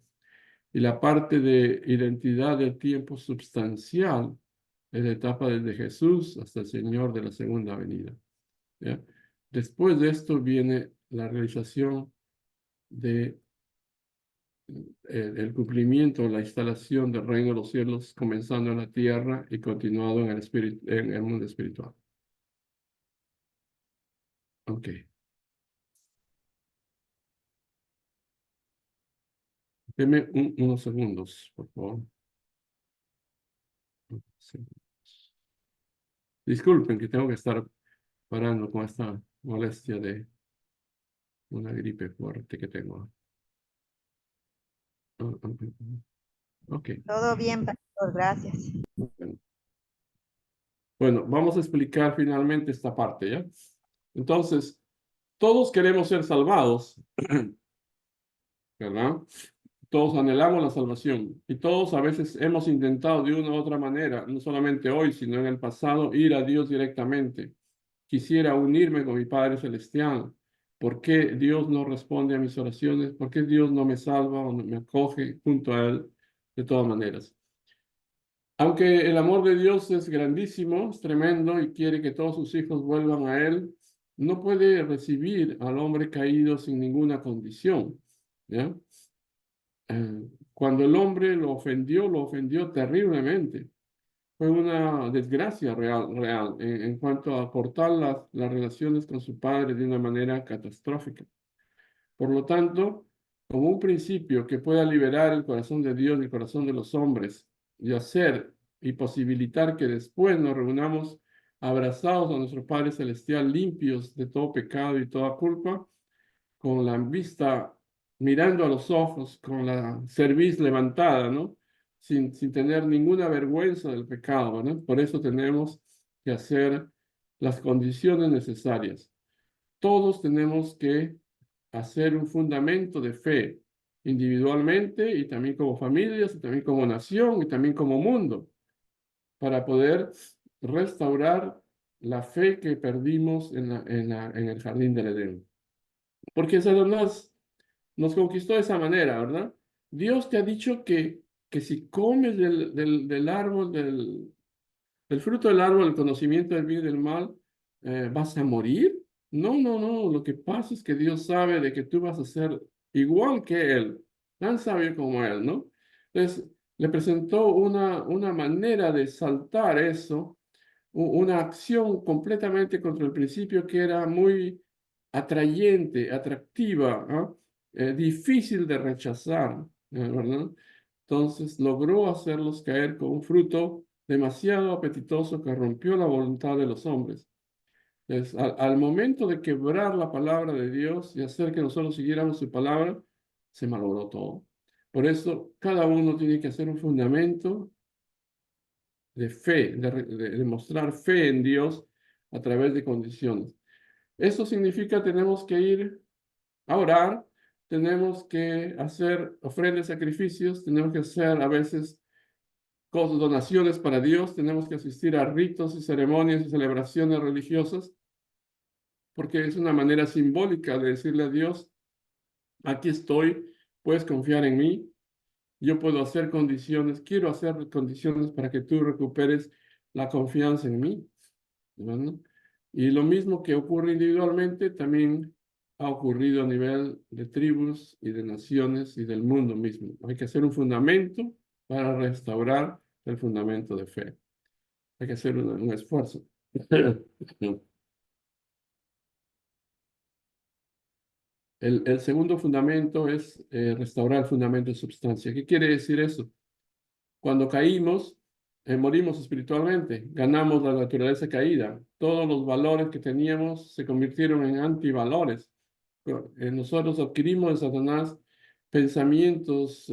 Y la parte de identidad de tiempo substancial es la etapa desde Jesús hasta el Señor de la segunda venida. ¿Ya? Después de esto viene la realización de el cumplimiento, la instalación del reino de los cielos, comenzando en la tierra y continuado en el mundo espiritual. Ok. Deme unos segundos, por favor. Sí. Disculpen que tengo que estar parando con esta molestia de una gripe fuerte que tengo. Ok. Todo bien, pastor, gracias. Bueno. Bueno, vamos a explicar finalmente esta parte, ¿ya? Entonces, todos queremos ser salvados, ¿verdad? Todos anhelamos la salvación y todos a veces hemos intentado de una u otra manera, no solamente hoy, sino en el pasado, ir a Dios directamente. Quisiera unirme con mi Padre Celestial. ¿Por qué Dios no responde a mis oraciones? ¿Por qué Dios no me salva o no me acoge junto a Él de todas maneras? Aunque el amor de Dios es grandísimo, es tremendo y quiere que todos sus hijos vuelvan a Él, no puede recibir al hombre caído sin ninguna condición. ¿Ya? Cuando el hombre lo ofendió terriblemente. Fue una desgracia real en cuanto a cortar las relaciones con su padre de una manera catastrófica. Por lo tanto, como un principio que pueda liberar el corazón de Dios y el corazón de los hombres y hacer y posibilitar que después nos reunamos abrazados a nuestro Padre Celestial, limpios de todo pecado y toda culpa, con la vista mirando a los ojos, con la cerviz levantada, ¿no? Sin tener ninguna vergüenza del pecado, ¿no? Por eso tenemos que hacer las condiciones necesarias. Todos tenemos que hacer un fundamento de fe individualmente y también como familias, y también como nación y también como mundo, para poder restaurar la fe que perdimos en el jardín del Edén. Porque Satanás nos conquistó de esa manera, ¿verdad? Dios te ha dicho que si comes del árbol, del fruto del árbol, el conocimiento del bien y del mal, vas a morir. No, no, no. Lo que pasa es que Dios sabe de que tú vas a ser igual que Él, tan sabio como Él, ¿no? Entonces, le presentó una manera de saltar eso, una acción completamente contra el principio que era muy atrayente, atractiva, ¿ah? Difícil de rechazar, ¿verdad? Entonces logró hacerlos caer con un fruto demasiado apetitoso que rompió la voluntad de los hombres. Entonces, al momento de quebrar la palabra de Dios y hacer que nosotros siguiéramos su palabra, se malogró todo. Por eso, cada uno tiene que hacer un fundamento de fe, de mostrar fe en Dios a través de condiciones. Eso significa tenemos que ir a orar, tenemos que hacer ofrendas, sacrificios, tenemos que hacer a veces cosas, donaciones para Dios, tenemos que asistir a ritos y ceremonias y celebraciones religiosas, porque es una manera simbólica de decirle a Dios, aquí estoy, puedes confiar en mí, yo puedo hacer condiciones, quiero hacer condiciones para que tú recuperes la confianza en mí, ¿no? Y lo mismo que ocurre individualmente, también ha ocurrido a nivel de tribus y de naciones y del mundo mismo. Hay que hacer un fundamento para restaurar el fundamento de fe. Hay que hacer un esfuerzo. El segundo fundamento es restaurar el fundamento de substancia. ¿Qué quiere decir eso? Cuando caímos, morimos espiritualmente, ganamos la naturaleza caída. Todos los valores que teníamos se convirtieron en antivalores. Nosotros adquirimos de Satanás pensamientos,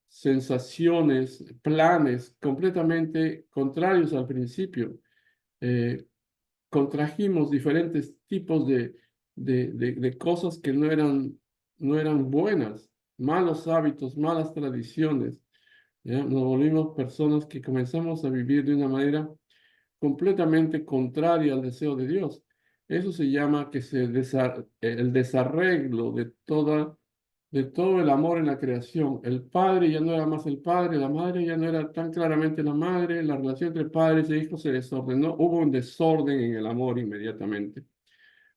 sensaciones, planes completamente contrarios al principio. Eh, Contrajimos diferentes tipos de cosas que no eran buenas, malos hábitos, malas tradiciones. ¿Ya? Nos volvimos personas que comenzamos a vivir de una manera completamente contraria al deseo de Dios. Eso se llama que el desarreglo de todo el amor en la creación. El padre ya no era más el padre, la madre ya no era tan claramente la madre, la relación entre padres e hijos se desordenó, hubo un desorden en el amor inmediatamente.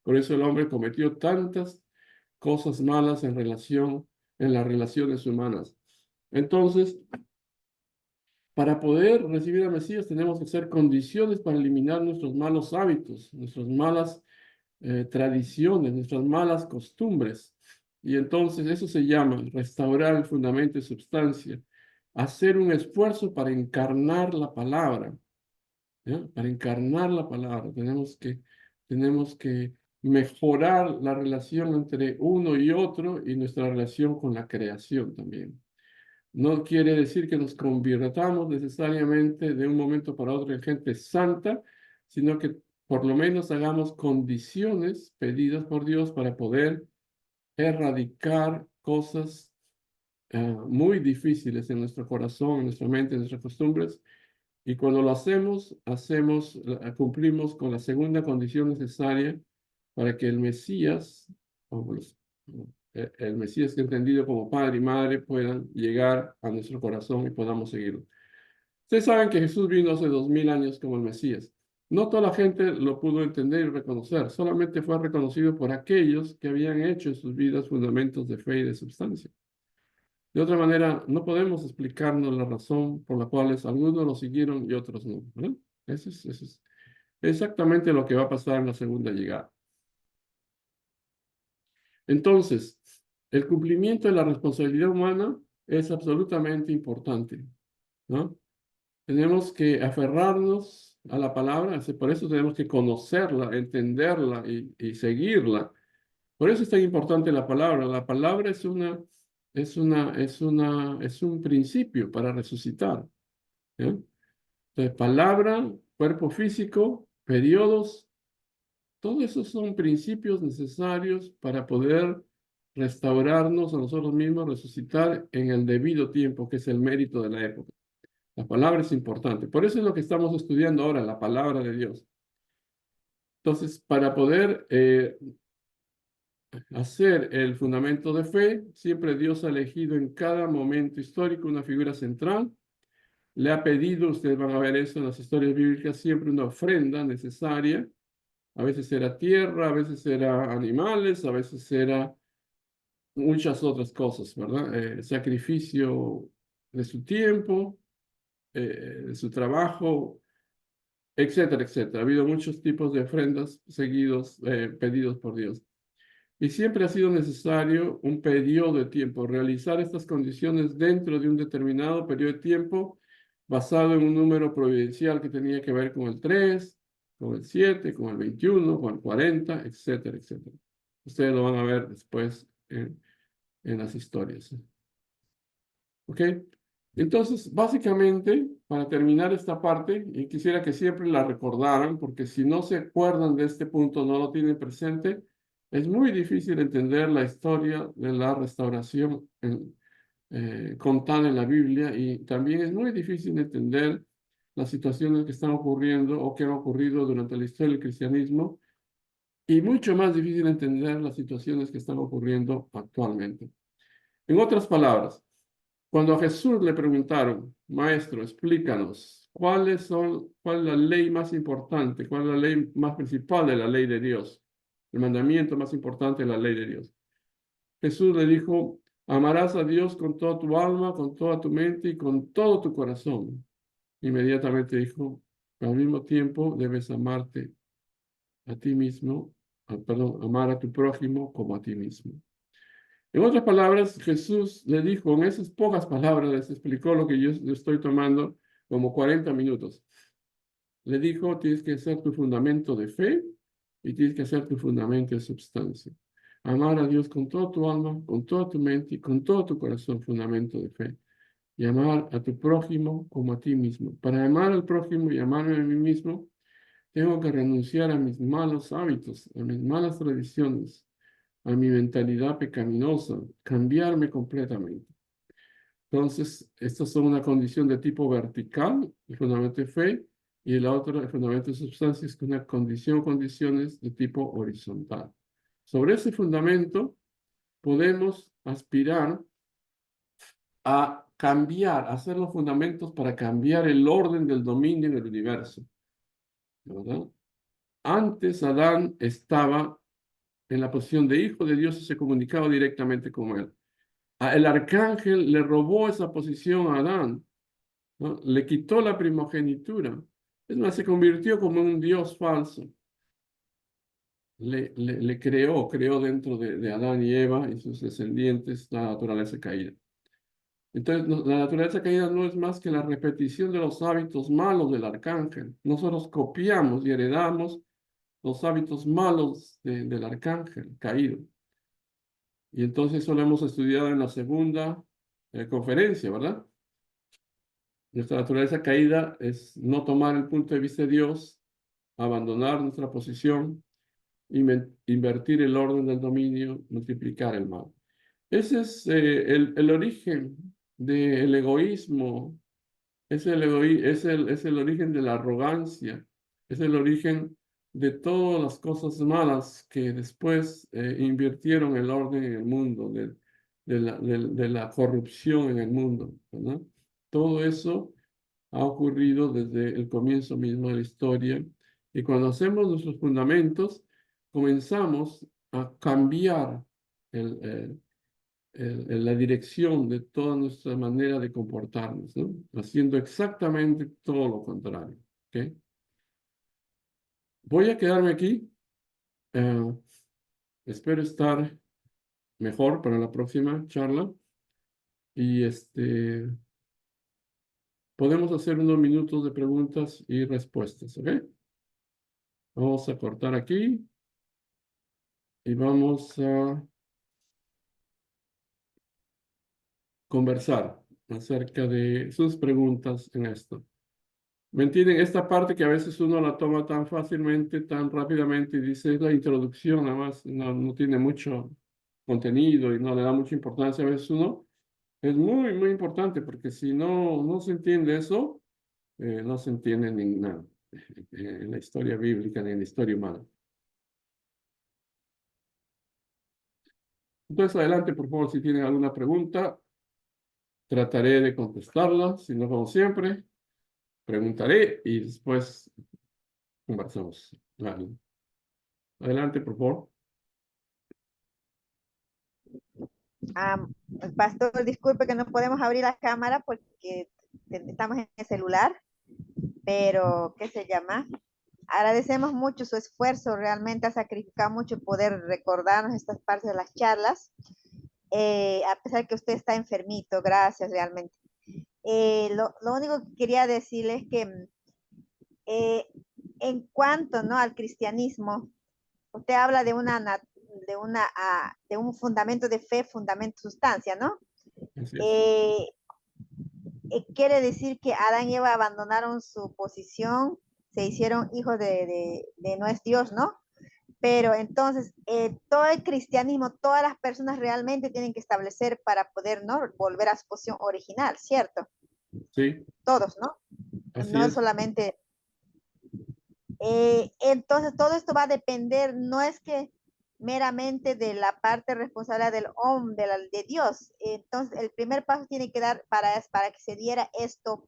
Por eso el hombre cometió tantas cosas malas en las relaciones humanas. Entonces, para poder recibir al Mesías tenemos que hacer condiciones para eliminar nuestros malos hábitos, nuestras malas tradiciones, nuestras malas costumbres. Y entonces eso se llama restaurar el fundamento y substancia, hacer un esfuerzo para encarnar la palabra, ¿ya? Para encarnar la palabra tenemos que mejorar la relación entre uno y otro y nuestra relación con la creación también. No quiere decir que nos convirtamos necesariamente de un momento para otro en gente santa, sino que por lo menos hagamos condiciones pedidas por Dios para poder erradicar cosas muy difíciles en nuestro corazón, en nuestra mente, en nuestras costumbres. Y cuando lo cumplimos con la segunda condición necesaria para que el Mesías, o el Mesías que entendido como padre y madre, puedan llegar a nuestro corazón y podamos seguirlo. Ustedes saben que Jesús vino hace 2000 años como el Mesías. No toda la gente lo pudo entender y reconocer, solamente fue reconocido por aquellos que habían hecho en sus vidas fundamentos de fe y de substancia. De otra manera, no podemos explicarnos la razón por la cual algunos lo siguieron y otros no, ¿verdad? Eso es exactamente lo que va a pasar en la segunda llegada. Entonces, el cumplimiento de la responsabilidad humana es absolutamente importante, ¿no? Tenemos que aferrarnos a la palabra, por eso tenemos que conocerla, entenderla y seguirla. Por eso es tan importante la palabra. La palabra es un principio para resucitar, ¿ya? Entonces, palabra, cuerpo físico, periodos, todos esos son principios necesarios para poder restaurarnos a nosotros mismos, resucitar en el debido tiempo, que es el mérito de la época. La palabra es importante. Por eso es lo que estamos estudiando ahora, la palabra de Dios. Entonces, para poder hacer el fundamento de fe, siempre Dios ha elegido en cada momento histórico una figura central. Le ha pedido, ustedes van a ver eso en las historias bíblicas, siempre una ofrenda necesaria. A veces era tierra, a veces era animales, a veces era muchas otras cosas, ¿verdad? Sacrificio de su tiempo, de su trabajo, etcétera, etcétera. Ha habido muchos tipos de ofrendas seguidos, pedidos por Dios. Y siempre ha sido necesario un periodo de tiempo, realizar estas condiciones dentro de un determinado periodo de tiempo basado en un número providencial que tenía que ver con el 3, con el 7, con el 21, con el 40, etcétera, etcétera. Ustedes lo van a ver después en las historias. ¿Ok? Entonces, básicamente, para terminar esta parte, y quisiera que siempre la recordaran, porque si no se acuerdan de este punto, no lo tienen presente, es muy difícil entender la historia de la restauración contada en la Biblia y también es muy difícil entender las situaciones que están ocurriendo o que han ocurrido durante la historia del cristianismo y mucho más difícil entender las situaciones que están ocurriendo actualmente. En otras palabras, cuando a Jesús le preguntaron, Maestro, explícanos, cuál es la ley más importante, cuál es la ley más principal de la ley de Dios, el mandamiento más importante de la ley de Dios? Jesús le dijo, amarás a Dios con toda tu alma, con toda tu mente y con todo tu corazón. Inmediatamente dijo, al mismo tiempo debes amarte a ti mismo, perdón, amar a tu prójimo como a ti mismo. En otras palabras, Jesús le dijo, en esas pocas palabras les explicó lo que yo estoy tomando como 40 minutos. Le dijo, tienes que ser tu fundamento de fe y tienes que ser tu fundamento de substancia. Amar a Dios con toda tu alma, con toda tu mente y con todo tu corazón, fundamento de fe. Y amar a tu prójimo como a ti mismo. Para amar al prójimo y amarme a mí mismo, tengo que renunciar a mis malos hábitos, a mis malas tradiciones, a mi mentalidad pecaminosa, cambiarme completamente. Entonces, estas son una condición de tipo vertical, el fundamento de fe, y la otra, el fundamento de sustancia, es una condición o condiciones de tipo horizontal. Sobre ese fundamento podemos aspirar a cambiar, a hacer los fundamentos para cambiar el orden del dominio en el universo, ¿verdad? Antes Adán estaba en la posición de hijo de Dios y se comunicaba directamente con él. El arcángel le robó esa posición a Adán, ¿no? Le quitó la primogenitura. Es más, se convirtió como un Dios falso. Le creó dentro de Adán y Eva y sus descendientes la naturaleza caída. Entonces, la naturaleza caída no es más que la repetición de los hábitos malos del arcángel. Nosotros copiamos y heredamos los hábitos malos del arcángel caído. Y entonces eso lo hemos estudiado en la segunda conferencia, ¿verdad? Nuestra naturaleza caída es no tomar el punto de vista de Dios, abandonar nuestra posición, invertir el orden del dominio, multiplicar el mal. Ese es el origen del egoísmo, es el origen de la arrogancia, es el origen de todas las cosas malas que después invirtieron el orden en el mundo, de la corrupción en el mundo, ¿verdad? Todo eso ha ocurrido desde el comienzo mismo de la historia y cuando hacemos nuestros fundamentos, comenzamos a cambiar el, eh, la dirección de toda nuestra manera de comportarnos, ¿no? Haciendo exactamente todo lo contrario. ¿Ok? Voy a quedarme aquí. eh, espero estar mejor para la próxima charla y podemos hacer unos minutos de preguntas y respuestas. ¿Ok? Vamos a cortar aquí y vamos a conversar acerca de sus preguntas en esto. ¿Me entienden? Esta parte que a veces uno la toma tan fácilmente, tan rápidamente y dice es la introducción, nada más no tiene mucho contenido y no le da mucha importancia a veces uno, es muy, muy importante porque si no se entiende eso, no se entiende ni nada en la historia bíblica ni en la historia humana. Entonces, adelante, por favor, si tienen alguna pregunta, trataré de contestarla, si no como siempre, preguntaré y después conversamos. Vale. Adelante, por favor. Ah, pastor, disculpe que no podemos abrir la cámara porque estamos en el celular. pero, ¿qué se llama? Agradecemos mucho su esfuerzo, realmente ha sacrificado mucho poder recordarnos estas partes de las charlas, a pesar que usted está enfermito, gracias realmente. Lo único que quería decirles es que eh, en cuanto, ¿no?, al cristianismo, usted habla de de un fundamento de fe, fundamento sustancia, ¿no? Así es. Eh, quiere decir que Adán y Eva abandonaron su posición, se hicieron hijos de no es Dios, ¿no? Pero entonces, todo el cristianismo, todas las personas realmente tienen que establecer para poder, ¿no?, volver a su posición original, ¿cierto? Sí, Todos, ¿no? así No es. solamente. Entonces, todo esto va a depender, no es que meramente de la parte responsable del hombre, de Dios. Entonces, el primer paso tiene que dar para que se diera esto,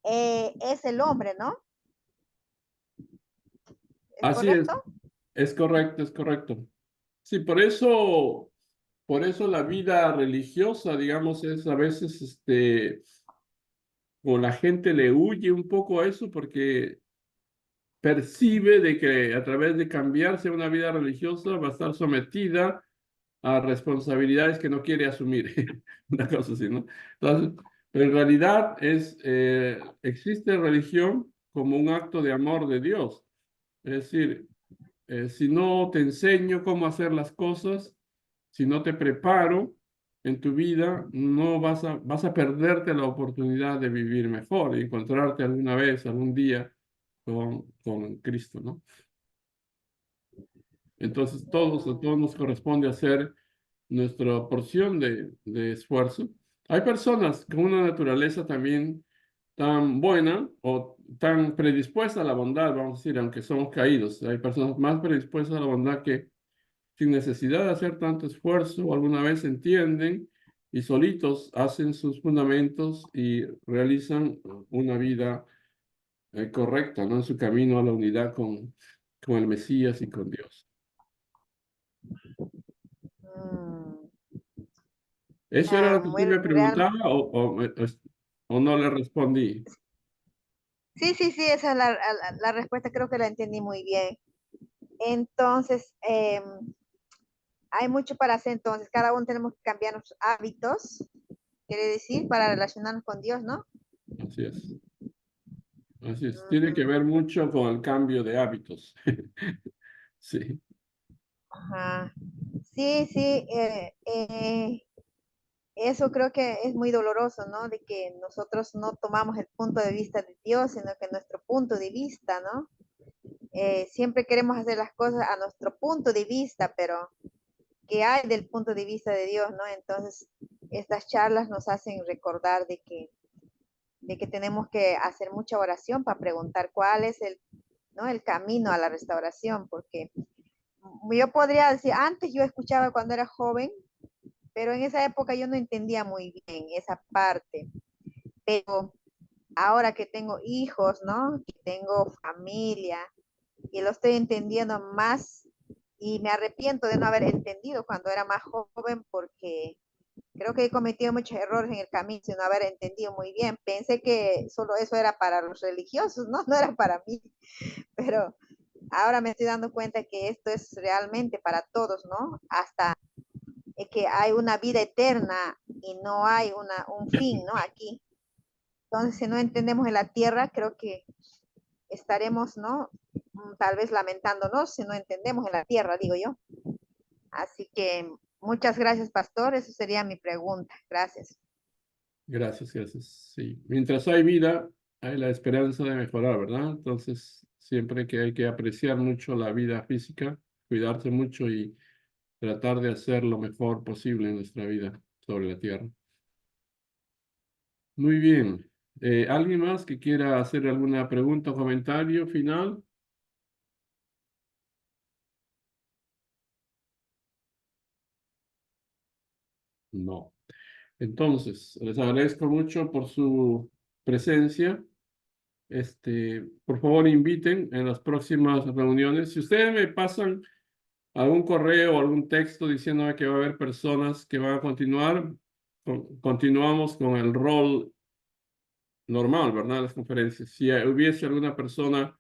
es el hombre, ¿no? ¿Es Así correcto? es correcto, es correcto. Sí, por eso la vida religiosa, digamos, es a veces, o la gente le huye un poco a eso porque percibe de que a través de cambiarse a una vida religiosa va a estar sometida a responsabilidades que no quiere asumir, una cosa así, ¿no? Entonces, pero en realidad existe religión como un acto de amor de Dios. Es decir, si no te enseño cómo hacer las cosas, si no te preparo en tu vida, no vas a perderte la oportunidad de vivir mejor y encontrarte alguna vez, algún día con Cristo, ¿no? Entonces, a todos nos corresponde hacer nuestra porción de esfuerzo. Hay personas con una naturaleza también tan buena o tan predispuesta a la bondad, vamos a decir, aunque somos caídos. Hay personas más predispuestas a la bondad que sin necesidad de hacer tanto esfuerzo, alguna vez entienden y solitos hacen sus fundamentos y realizan una vida correcta, ¿no? En su camino a la unidad con el Mesías y con Dios. Mm, ¿Eso era lo que usted me real, preguntaba o no le respondí? sí, sí, sí, esa es la respuesta, creo que la entendí muy bien. Entonces, hay mucho para hacer, entonces cada uno tenemos que cambiar nuestros hábitos, quiere decir, para relacionarnos con Dios, ¿no? Así es. Así es. Tiene que Ujú. ver mucho con el cambio de hábitos. Sí, Ajá. Sí, sí, eso creo que es muy doloroso, ¿no? De que nosotros no tomamos el punto de vista de Dios, sino que nuestro punto de vista, ¿no? Siempre queremos hacer las cosas a nuestro punto de vista, pero ¿qué hay del punto de vista de Dios, ¿no? Entonces, estas charlas nos hacen recordar de que tenemos que hacer mucha oración para preguntar cuál es el, ¿no?, el camino a la restauración, porque yo podría decir, antes yo escuchaba cuando era joven, pero en esa época yo no entendía muy bien esa parte, pero ahora que tengo hijos, ¿no?, que tengo familia y lo estoy entendiendo más y me arrepiento de no haber entendido cuando era más joven porque creo que he cometido muchos errores en el camino sin haber entendido muy bien. Pensé que solo eso era para los religiosos, ¿no? No era para mí, pero ahora me estoy dando cuenta que esto es realmente para todos, ¿no? Hasta que hay una vida eterna y no hay un fin, ¿no? Aquí. Entonces, si no entendemos en la tierra, creo que estaremos, ¿no? Tal vez lamentándonos si no entendemos en la tierra, digo yo. Así que muchas gracias, pastor. Eso sería mi pregunta. Gracias. gracias, gracias. Sí, mientras hay vida, hay la esperanza de mejorar, ¿verdad? Entonces, siempre que hay que apreciar mucho la vida física, cuidarse mucho y tratar de hacer lo mejor posible en nuestra vida sobre la tierra. Muy bien. ¿Alguien más que quiera hacer alguna pregunta o comentario final? No. Entonces, les agradezco mucho por su presencia. Por favor, inviten en las próximas reuniones. Si ustedes me pasan algún correo o algún texto diciéndome que va a haber personas que van a continuar, continuamos con el rol normal, ¿verdad? Las conferencias. Si hubiese alguna persona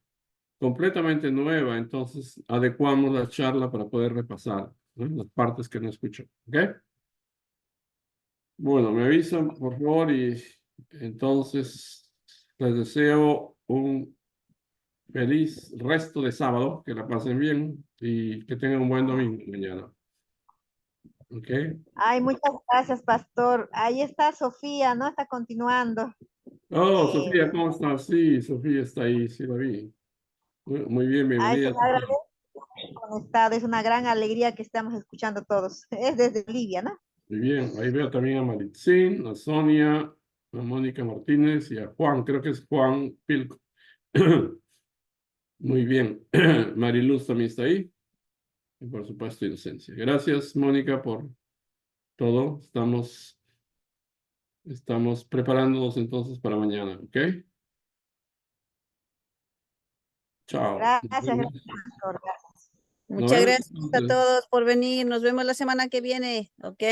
completamente nueva, entonces adecuamos la charla para poder repasar, ¿no? Las partes que no escucho. ¿Ok? Bueno, me avisan, por favor, y entonces les deseo un feliz resto de sábado, que la pasen bien y que tengan un buen domingo mañana. ¿Ok? Ay, muchas gracias, pastor. Ahí está Sofía, ¿no? Está continuando. Oh, Eh, Sofía, ¿cómo estás? Sí, Sofía está ahí, sí la vi. Muy bien, ay, se bienvenida, me Sofía. agradece conectado. Es una gran alegría que estamos escuchando todos. Es desde Libia, ¿no? Muy bien, ahí veo también a Maritzin, a Sonia, a Mónica Martínez y a Juan, creo que es Juan Pilco. Muy bien, Mariluz también está ahí. Y por supuesto, Inocencia. Gracias, Mónica, por todo. Estamos preparándonos entonces para mañana, ¿ok? Chao. Gracias, gracias, pastor. Gracias. Nos Muchas vemos gracias a entonces. todos por venir. Nos vemos la semana que viene, ¿ok?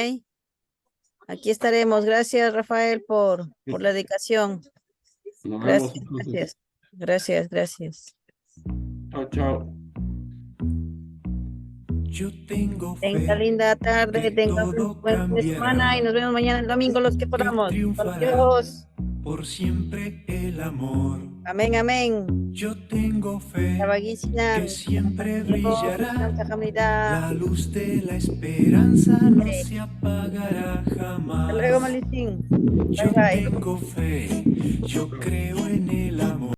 Aquí estaremos. Gracias, Rafael, por la dedicación. Nos vemos Gracias, entonces. gracias. Gracias, gracias. Chao, chao. Yo tengo Tenga fe linda tarde, que tenga un todo buen fin de semana y cambiará, nos vemos mañana el domingo los que que podamos. Por triunfará Dios. por siempre el amor. Amén, amén. Yo tengo fe que Tabaguisinan. siempre Dios, brillará, Hamida. la luz de la esperanza no Hasta se apagará luego, jamás. Malitín. Bye, Yo bye. tengo fe, yo creo en el amor.